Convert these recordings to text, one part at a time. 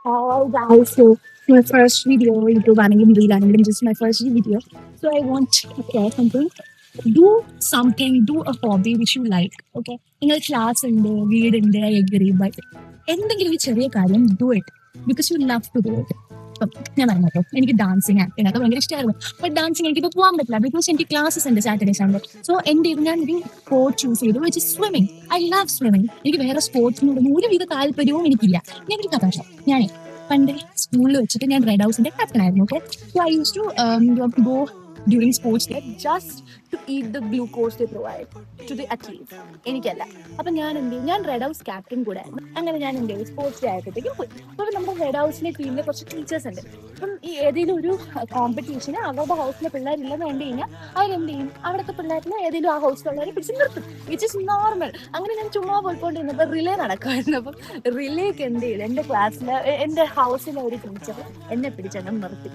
Guys, so my first video, YouTube ആണെങ്കിലും reel ആണെങ്കിലും just my first video. So I want to share something. Do something, do a hobby which you like. Okay. നിങ്ങൾ class ഉണ്ട്, വീടുണ്ട്, I agree. But എന്തെങ്കിലും ഒരു ചെറിയ കാര്യം do it because you love to do it. ഇപ്പം ഞാൻ പറഞ്ഞല്ലോ എനിക്ക് ഡാൻസിങ് ആക്ടിങ് ഒക്കെ ഭയങ്കര ഇഷ്ടമായിരുന്നു. ബട്ട് ഡാൻസിങ് എനിക്കിപ്പോൾ പോകാൻ പറ്റില്ല ബിക്കോസ് എനിക്ക് ക്ലാസ്സസ് ഉണ്ട് സാറ്റർഡേ സൺഡേ. സോ എൻ്റെ ഇത് ഞാൻ ഒരു സ്പോർട്ട് ചൂസ് ചെയ്തു which is swimming. I love swimming. എനിക്ക് വേറെ സ്പോർട്സിനോട് ഒരുവിധ താല്പര്യവും എനിക്കില്ല. ഞാൻ ഒരു കഥ ഞാൻ പണ്ട് സ്കൂളിൽ വെച്ചിട്ട് ഞാൻ റെഡ് ഹൗസിന്റെ ക്യാപ്റ്റൻ ആയിരുന്നു. Okay, so I use to go during sports day just to eat the glucose they provide to the athlete. എനിക്കല്ല. അപ്പം ഞാൻ എന്ത് ചെയ്യും, ഞാൻ റെഡ് ഹൗസ് ക്യാപ്റ്റൻ കൂടെ ആയിരുന്നു. അങ്ങനെ ഞാൻ എന്ത് ചെയ്യും, സ്പോർട്സ് ഡേ ആയപ്പോഴത്തേക്കും പോയി. അപ്പോൾ നമ്മുടെ റെഡ് ഹൗസിലെ ടീമിലെ കുറച്ച് ടീച്ചേഴ്സ് ഉണ്ട്. അപ്പം ഈ ഏതെങ്കിലും ഒരു കോമ്പറ്റീഷന് അവരുടെ ഹൗസിലെ പിള്ളേരില്ലെന്ന് കണ്ടു കഴിഞ്ഞാൽ അവരെന്ത് ചെയ്യും, അവിടുത്തെ പിള്ളേരിൽ ഏതെങ്കിലും ആ ഹൗസിലുള്ളവരെ പിടിച്ച് നിർത്തും, വിച്ച് ഇസ് നോർമൽ. അങ്ങനെ ഞാൻ ചുമ്മാ പോയിക്കൊണ്ടിരുന്നപ്പോൾ റിലേ നടക്കുമായിരുന്നു. അപ്പം റിലേക്ക് എന്ത് ചെയ്തു, എൻ്റെ ക്ലാസ്സിലെ എൻ്റെ ഹൗസിലെ ഒരു ടീച്ചർ എന്നെ പിടിച്ചങ്ങ് നിർത്തി.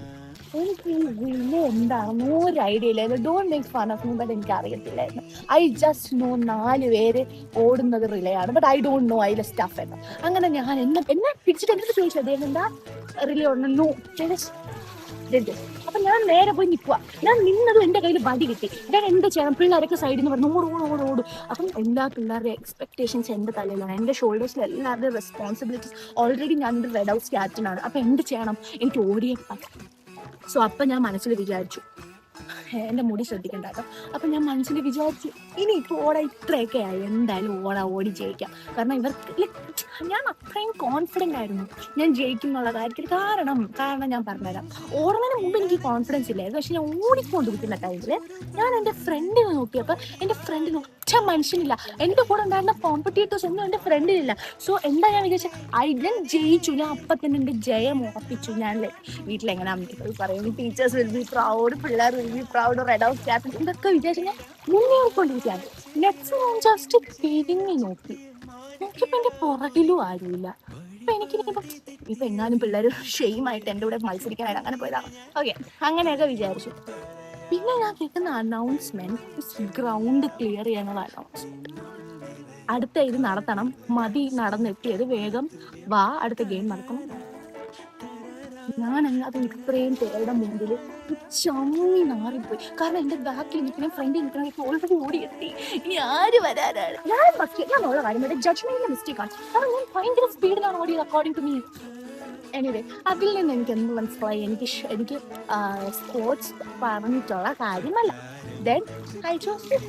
എനിക്ക് ഈ റിലേ എന്താണെന്ന് ഒരു ഐഡിയ ഇല്ലായിരുന്നു. Don't make fun of me, but എനിക്ക് അറിയത്തില്ലായിരുന്നു. ഐ ജസ്റ്റ് നോ 4 പേര് ഓടുന്നത് റിലേ ആണ്, ബട്ട് ഐ ഡോണ്ട് നോ അതിലെ സ്റ്റഫ് എന്ന്. അങ്ങനെ ഞാൻ എന്നെ പിടിച്ചിട്ട് എൻ്റെ അടുത്ത് ചോദിച്ചു, അദ്ദേഹം എന്താ റിലേ ഓടുന്നു. അപ്പൊ ഞാൻ നേരെ പോയി നിൽക്കുക. ഞാൻ നിന്നതും എൻ്റെ കയ്യിൽ വടി കിട്ടി. ഞാൻ എന്ത് ചെയ്യണം, പിള്ളേരൊക്കെ സൈഡിൽ നിന്ന് പറഞ്ഞു ഓടും. അപ്പം എല്ലാ പിള്ളേരുടെ എക്സ്പെക്ടേഷൻസ് എൻ്റെ തലയിലാണ്, എൻ്റെ ഷോൾഡേഴ്സിൽ എല്ലാവരുടെയും റെസ്പോൺസിബിലിറ്റീസ്. ഓൾറെഡി ഞാൻ ഒരു റെഡ് ഹൗസ് ക്യാപ്റ്റൻ ആണ്. അപ്പം എന്ത് ചെയ്യണം, എനിക്ക് ഓടിയേ പറ്റും. സോ അപ്പം ഞാൻ മനസ്സിൽ വിചാരിച്ചു, എൻ്റെ മുടി ശ്രദ്ധിക്കണ്ട കേട്ടോ. അപ്പം ഞാൻ മനസ്സിൽ വിചാരിച്ചു, ഇനി ഇപ്പോൾ ഇത്രയൊക്കെ ആയി, എന്തായാലും ഓടി ജയിക്കാം. കാരണം ഇവർക്ക് ഞാൻ അത്രയും കോൺഫിഡൻ്റ് ആയിരുന്നു ഞാൻ ജയിക്കും എന്നുള്ള കാര്യത്തിൽ. കാരണം ഞാൻ പറഞ്ഞുതരാം. ഓടുന്നതിന് മുമ്പ് എനിക്ക് കോൺഫിഡൻസ് ഇല്ലായിരുന്നു. പക്ഷെ ഞാൻ ഓടിക്കൊണ്ടിരിക്കുന്ന ടൈമിൽ ഞാൻ എൻ്റെ ഫ്രണ്ടിനെ നോക്കിയപ്പോൾ എൻ്റെ ഫ്രണ്ടിന് ഒറ്റ മനുഷ്യനില്ല. എൻ്റെ കൂടെ ഉണ്ടായിരുന്ന കോമ്പറ്റീറ്റേഴ്സ് ഒന്നും എൻ്റെ ഫ്രണ്ടിലില്ല. സോ എന്താ ഞാൻ വിചാരിച്ചത്, ഞാൻ ജയിച്ചു. ഞാൻ അപ്പം തന്നെ എൻ്റെ ജയം ഉറപ്പിച്ചു. ഞാൻ വീട്ടിലെങ്ങനെ അമ്മ പറയും, ടീച്ചേഴ്സ് വിൽ ബി പ്രൗഡ്, പിള്ളേർ will be proud, red house captain, ഇതൊക്കെ വിചാരിച്ചു ഞാൻ മുന്നേറിക്കൊണ്ടിരിക്കുകയാണ്. നെക്സ്റ്റ് ഞാൻ ജസ്റ്റ് തിരിഞ്ഞ് നോക്കി, എനിക്കിപ്പോൾ എൻ്റെ പുറകിലും ആരുമില്ല. അപ്പം എനിക്കിനിപ്പം ഇപ്പം എങ്ങാനും പിള്ളേർ ഷെയിമായിട്ട് എൻ്റെ കൂടെ മത്സരിക്കാനായിട്ട് അങ്ങനെ പോയതാണ്. ഓക്കെ, അങ്ങനെയൊക്കെ വിചാരിച്ചു. പിന്നെ ഞാൻ കേൾക്കുന്ന അനൗൺസ്മെന്റ് ഗ്രൗണ്ട് ക്ലിയർ ചെയ്യാനുള്ള അനൗൺസ്മെന്റ്. അടുത്ത ഇത് നടത്തണം, മതി നടന്നെത്തിയത്, വേഗം വാ, അടുത്ത ഗെയിം നടക്കണം. ഞാൻ അത് ഇത്രയും പേരുടെ മുമ്പിൽ ചമ്മി നാറിപ്പോയി. കാരണം എൻ്റെ ബാക്കിൽ നിൽക്കുന്ന ഫ്രണ്ടിൽ നിൽക്കണവർക്ക് ഓൾറെഡി ഓടിയെത്തി. ഇനി ആര് വരാനാണ്. ഞാൻ ഉള്ള കാര്യം എൻ്റെ ജഡ്ജ്മെന്റിന്റെ മിസ്റ്റേക്കാണ്. കാരണം ഞാൻ ഭയങ്കര സ്പീഡിലാണ് ഓടിയത് അക്കോർഡിംഗ് ടു മീ. എനിവേ, അതിൽ നിന്ന് എനിക്ക് എന്ത് മനസ്സിലായി, എനിക്ക് സ്പോർട്സ് പറഞ്ഞിട്ടുള്ള കാര്യമല്ല. Then I chose